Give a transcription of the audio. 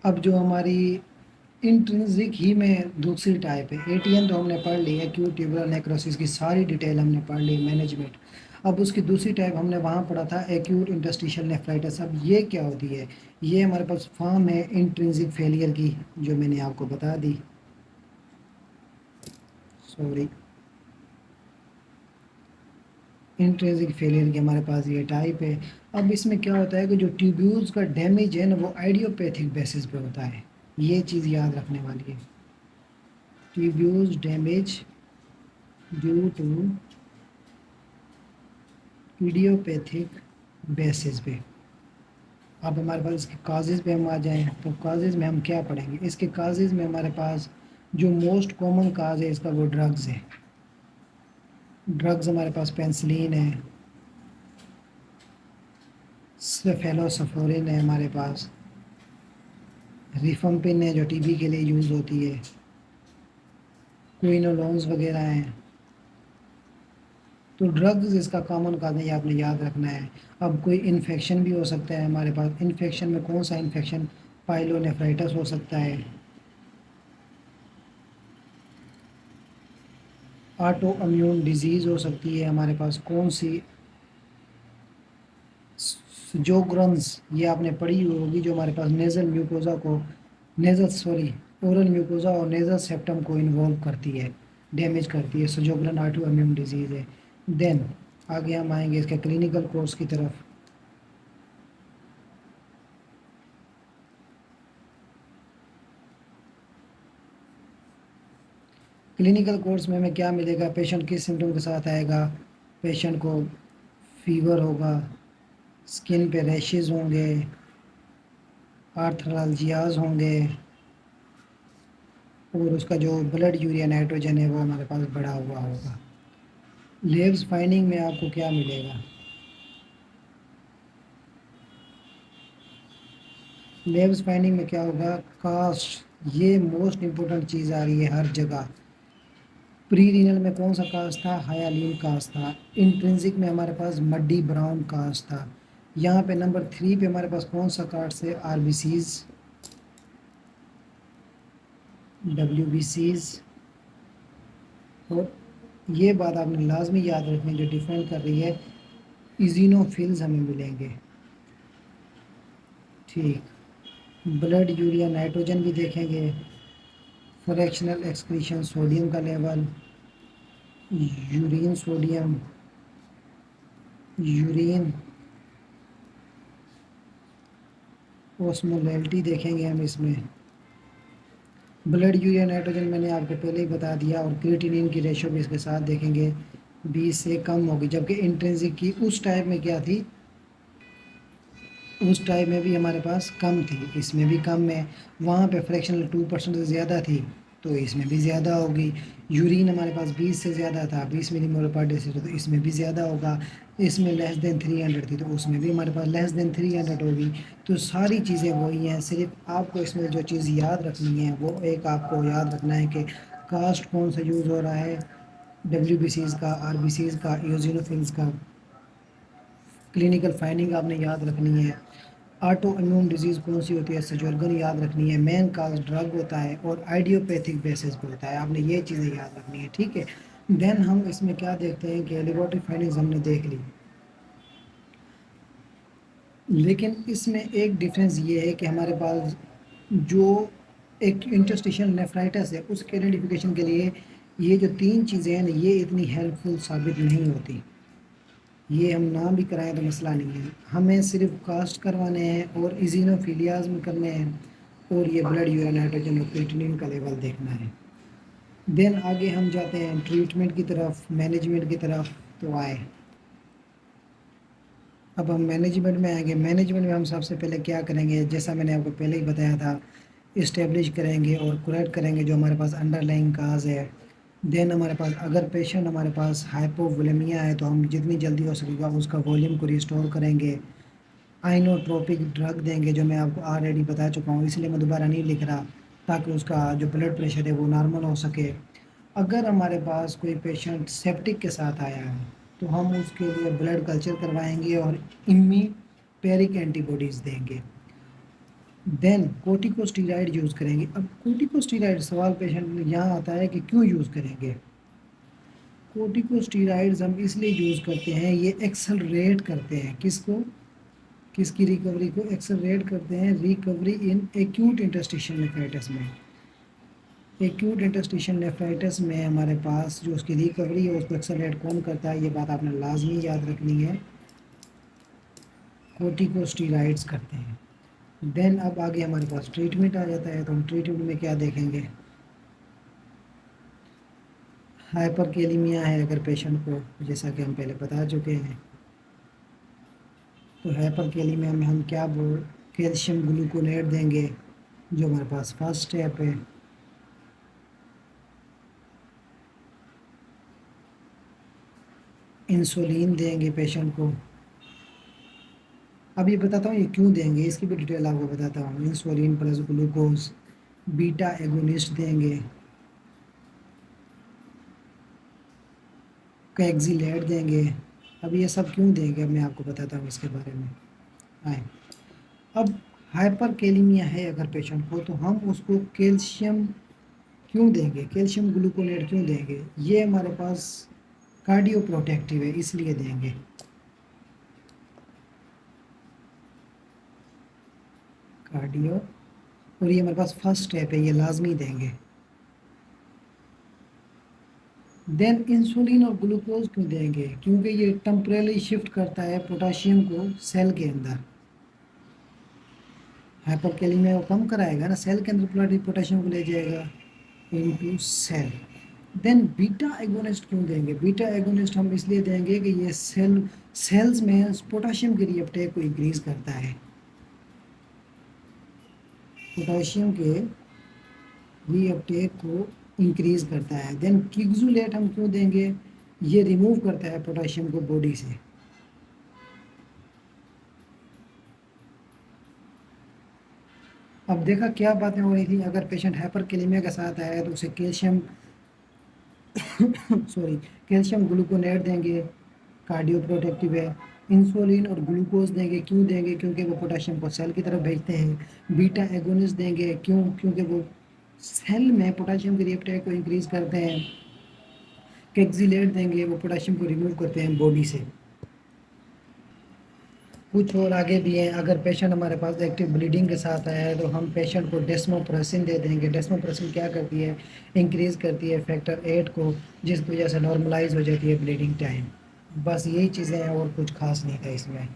اب جو ہماری انٹرنزک ہی میں دوسری ٹائپ ہے اے ٹی این، تو ہم نے پڑھ لی ایکیوٹ ٹیوبولر نیکروسس کی ساری ڈیٹیل ہم نے پڑھ لی مینجمنٹ. اب اس کی دوسری ٹائپ ہم نے وہاں پڑھا تھا ایکیوٹ انٹرسٹیشل نیفرائٹس. اب یہ کیا ہوتی ہے؟ یہ ہمارے پاس فارم ہے انٹرنزک فیلئر کی، جو میں نے آپ کو بتا دی. سوری، انٹرنزک فیلئر کی ہمارے پاس یہ ٹائپ ہے. اب اس میں کیا ہوتا ہے کہ جو ٹیوبیولز کا ڈیمیج ہے نا وہ آئیڈیوپیتھک بیسس پہ ہوتا ہے. یہ چیز یاد رکھنے والی ہے. ٹیوبیولز ڈیمیج ڈیو ٹو ایڈیوپیتھک بیسس پہ. اب ہمارے پاس اس کے کازز پہ ہم آ جائیں تو کازز میں ہم کیا پڑھیں گے؟ اس کے کازز میں ہمارے پاس جو موسٹ کامن کاز ہے اس کا وہ ڈرگز ہے. ڈرگز ہمارے پاس پینسلین ہے، سفیلوسفورین ہے، ہمارے پاس ریفمپن ہے جو ٹی بی کے لیے یوز ہوتی ہے، کوئنولونز وغیرہ ہیں. تو ڈرگز اس کا کامن کاز ہے، یہ آپ نے یاد رکھنا ہے. اب کوئی انفیکشن بھی ہو سکتا ہے ہمارے پاس. انفیکشن میں کون سا انفیکشن؟ پائلونیفرائٹس ہو سکتا ہے، آٹو امیون ڈیزیز ہو سکتی ہے ہمارے پاس. کون سی؟ سجوگرنز، یہ آپ نے پڑھی ہوگی، جو ہمارے پاس نیزل میوکوزا کو اورل میوکوزا اور نیزل سیپٹم کو انوالو کرتی ہے، ڈیمیج کرتی ہے. سجوگرن آٹو امیون ڈیزیز ہے. دین آگے ہم آئیں گے اس کے کلینکل کورس کی طرف. کلینکل کورس میں ہمیں کیا ملے گا؟ پیشنٹ کس سمٹم کے ساتھ آئے گا؟ پیشنٹ کو فیور ہوگا، اسکن پہ ریشز ہوں گے، آرتھرالجیاز ہوں گے، اور اس کا جو بلڈ یوریا نائٹروجن ہے وہ ہمارے پاس بڑھا ہوا ہوگا. لیبس فائنڈنگ میں آپ کو کیا ملے گا؟ لیبس فائنڈنگ میں کیا ہوگا؟ کاسٹ. یہ موسٹ امپورٹنٹ چیز آ رہی ہے ہر جگہ. پری رینل میں کون سا کاسٹ تھا؟ ہیالین کاسٹ تھا. انٹرنزک میں ہمارے پاس مڈی براؤن کاسٹ تھا. یہاں پہ نمبر 3 پہ ہمارے پاس کون سا کاسٹ ہے؟ R B Cs, W B Cs. اور یہ بات آپ نے لازمی یاد رکھنی جو ڈیفائن کر رہی ہے ایزینوفلز ہمیں ملیں گے. ٹھیک، بلڈ یوریا نائٹروجن بھی دیکھیں گے، فریکشنل ایکسکریشن سوڈیم کا لیول، یورین سوڈیم، یورین اوسمولیلٹی دیکھیں گے ہم اس میں. بلڈ یوریا نائٹروجن میں نے آپ کو پہلے ہی بتا دیا، اور کریٹینین کی ریشو بھی اس کے ساتھ دیکھیں گے، 20 سے کم ہوگی. جبکہ انٹرنزک کی اس ٹائپ میں کیا تھی؟ اس ٹائپ میں بھی ہمارے پاس کم تھی، اس میں بھی کم ہے. وہاں پہ فریکشنل 2% سے زیادہ تھی تو اس میں بھی زیادہ ہوگی. یورین ہمارے پاس 20 سے زیادہ تھا، 20 ملی مول پر ڈیسیلیٹر، تو اس میں بھی زیادہ ہوگا. اس میں لیس دین 300 تھی تو اس میں بھی ہمارے پاس لیس دین 300 ہوگی. تو ساری چیزیں وہی ہیں، صرف آپ کو اس میں جو چیز یاد رکھنی ہے وہ ایک آپ کو یاد رکھنا ہے کہ کاسٹ کون سا یوز ہو رہا ہے، ڈبلیو بی سیز کا، آر بی سیز کا، ایوزینوفلز کا. کلینکل فائنڈنگ آپ نے یاد رکھنی ہے. آٹو امیون ڈیزیز کون سی ہوتی ہے؟ سجورگن یاد رکھنی ہے. مین کاز ڈرگ ہوتا ہے اور آئیڈیوپیتھک بیسس پہ ہوتا ہے. آپ نے یہ چیزیں یاد رکھنی ہے، ٹھیک ہے. دین ہم اس میں کیا دیکھتے ہیں کہ لیبورٹری فائنڈنگز ہم نے دیکھ لی، لیکن اس میں ایک ڈفرینس یہ ہے کہ ہمارے پاس جو ایک انٹرسٹیشل نیفرائٹس ہے اس کے آئیڈینٹیفیکیشن کے لیے یہ جو 3 چیزیں ہیں نا یہ اتنی ہیلپ فل ثابت نہیں ہوتی. یہ ہم نام بھی کرائیں تو مسئلہ نہیں ہے. ہمیں صرف کاسٹ کروانے ہیں اور ایزینوفیلیاز میں کرنے ہیں، اور یہ بلڈ یوریا نائٹروجن اور کریٹینین کا لیول دیکھنا ہے. دین آگے ہم جاتے ہیں ٹریٹمنٹ کی طرف، مینجمنٹ کی طرف. تو آئے اب ہم مینجمنٹ میں آئیں گے. مینجمنٹ میں ہم سب سے پہلے کیا کریں گے؟ جیسا میں نے آپ کو پہلے ہی بتایا تھا، اسٹیبلش کریں گے اور کریکٹ کریں گے جو ہمارے پاس انڈر لائن کاز ہے. دین ہمارے پاس اگر پیشنٹ ہمارے پاس ہائپوولیمیا ہے تو ہم جتنی جلدی ہو سکے گا اس کا ولیوم کو ریسٹور کریں گے. آئنوٹروپک ڈرگ دیں گے جو میں آپ کو آلریڈی بتا چکا ہوں، اس لیے میں دوبارہ نہیں لکھ رہا، تاکہ اس کا جو بلڈ پریشر ہے وہ نارمل ہو سکے. اگر ہمارے پاس کوئی پیشنٹ سیپٹک کے ساتھ آیا ہے تو ہم اس کے لیے بلڈ کلچر کروائیں گے اور امی پیرک اینٹی باڈیز دیں گے. دین کورٹیکوسٹیرائڈ یوز کریں گے. اب کورٹیکوسٹیرائڈ سوال پیشنٹ یہاں آتا ہے کہ کیوں یوز کریں گے. کورٹیکوسٹیرائڈز ہم اس لیے یوز کرتے ہیں، یہ ایکسلریٹ کرتے ہیں کس کو، کس کی ریکوری کو ایکسلریٹ کرتے ہیں، ریکوری ان ایکیوٹ انٹرسٹیشن نیفرائٹس میں. ایکیوٹ انٹرسٹیشن نیفرائٹس میں ہمارے پاس جو اس کی ریکوری ہے اس کو ایکسلریٹ کون کرتا ہے، یہ بات آپ نے لازمی یاد رکھنی ہے، کورٹیکوسٹیرائڈز کرتے ہیں. دین اب آگے ہمارے پاس ٹریٹمنٹ آ جاتا ہے، تو ہم ٹریٹمنٹ میں کیا دیکھیں گے. ہائپر کیلیمیا ہے اگر پیشنٹ کو، جیسا کہ ہم پہلے بتا چکے ہیں، تو ہائپر کیلیمیا میں ہم کیا کیلشیم گلوکونیٹ دیں گے جو ہمارے پاس فرسٹ اسٹیپ ہے. انسولین دیں گے پیشنٹ کو. اب یہ بتاتا ہوں یہ کیوں دیں گے، اس کی بھی ڈیٹیل آپ کو بتاتا ہوں. انسولین پلس گلوکوز، بیٹا ایگونسٹ دیں گے، کیگزیلیٹ دیں گے. اب یہ سب کیوں دیں گے، اب میں آپ کو بتاتا ہوں اس کے بارے میں. آئیں اب ہائپر کیلیمیا ہے اگر پیشنٹ کو، تو ہم اس کو کیلشیم کیوں دیں گے، کیلشیم گلوکونیٹ کیوں دیں گے. یہ ہمارے پاس کارڈیو پروٹیکٹیو ہے اس لیے دیں گے. کارڈیو، اور یہ ہمارے پاس فرسٹ اسٹیپ ہے، یہ لازمی دیں گے. دین انسولین اور گلوکوز کیوں دیں گے، کیونکہ یہ ٹمپریلی شفٹ کرتا ہے پوٹاشیم کو سیل کے اندر. ہائپر کیلیمیا کو کم کرائے گا نا، سیل کے اندر پوٹاشیم کو لے جائے گا انٹو سیل. دین بیٹا ایگونسٹ کیوں دیں گے، بیٹا ایگونسٹ ہم اس لیے دیں گے کہ یہ سیلز میں پوٹاشیم کی ری اپٹیک کو انکریز کرتا ہے. پوٹاشیم کے ری اپٹیک کو انکریز کرتا ہے. دین کیگزولیٹ ہم کیوں دیں گے، یہ ریموو کرتا ہے پوٹاشیم کو باڈی سے. اب دیکھا کیا باتیں ہو رہی تھی، اگر پیشنٹ ہائپر کیلیمیا کے ساتھ آیا تو اسے کیلشیم کیلشیم گلوکونیٹ دیں گے، کارڈیو پروٹیکٹیو ہے. انسولین اور گلوکوز دیں گے، کیوں دیں گے، کیونکہ وہ پوٹاشیم کو سیل کی طرف بھیجتے ہیں. بیٹا ایگونسٹ دیں گے، کیوں، کیونکہ وہ سیل میں پوٹاشیم کی ری اپٹیک کو انکریز کرتے ہیں. کیگزیلیٹ دیں گے، وہ پوٹاشیم کو ریموو کرتے ہیں باڈی سے. کچھ اور آگے بھی ہیں. اگر پیشنٹ ہمارے پاس ایکٹیو بلیڈنگ کے ساتھ آیا ہے تو ہم پیشنٹ کو ڈیسموپریسن دے دیں گے. ڈیسموپریسن کیا کرتی ہے، انکریز کرتی ہے فیکٹر 8 کو، جس کی وجہ سے نارملائز ہو جاتی ہے بلیڈنگ ٹائم. بس یہی چیزیں ہیں اور کچھ خاص نہیں تھا اس میں.